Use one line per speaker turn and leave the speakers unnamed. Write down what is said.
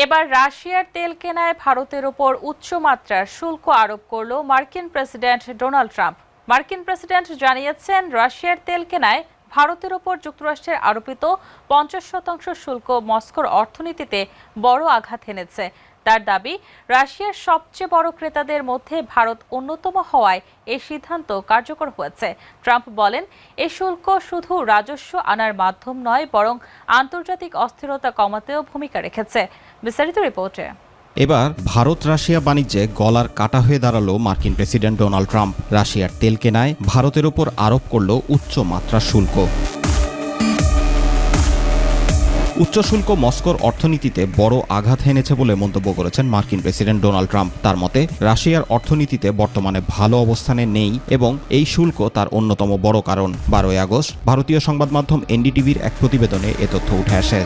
এবার রাশিয়ার তেল কেনায় ভারতের ওপর উচ্চমাত্রার শুল্ক আরোপ করল মার্কিন প্রেসিডেন্ট ডোনাল্ড ট্রাম্প। মার্কিন প্রেসিডেন্ট জানিয়েছেন, রাশিয়ার তেল কেনায় ভারতের ওপর যুক্তরাষ্ট্রের আরোপিত 50% শুল্ক মস্কোর অর্থনীতিতে বড় আঘাত এনেছে। তার দাবি, রাশিয়ার সবচেয়ে বড় ক্রেতাদের মধ্যে ভারত অন্যতম হওয়ায় এই সিদ্ধান্ত কার্যকর হয়েছে। ট্রাম্প বলেন, এই শুল্ক শুধু রাজস্ব আনার মাধ্যম নয়, বরং আন্তর্জাতিক অস্থিরতা কমাতেও ভূমিকা রেখেছে। বিস্তারিত রিপোর্টে।
এবার ভারত রাশিয়া বাণিজ্যে গলার কাটা হয়ে দাঁড়ালো মার্কিন প্রেসিডেন্ট ডোনাল্ড ট্রাম্প। রাশিয়ার তেল কেনায় ভারতের ওপর আরোপ করল উচ্চ মাত্রার শুল্ক। উচ্চ শুল্ক মস্কোর অর্থনীতিতে বড় আঘাত এনেছে বলে মন্তব্য করেছেন মার্কিন প্রেসিডেন্ট ডোনাল্ড ট্রাম্প। তার মতে, রাশিয়ার অর্থনীতিতে বর্তমানে ভালো অবস্থানে নেই এবং এই শুল্ক তার অন্যতম বড় কারণ। 12 আগস্ট ভারতীয় সংবাদ মাধ্যম এনডিটিভির এক প্রতিবেদনে এ তথ্য উঠে আসে।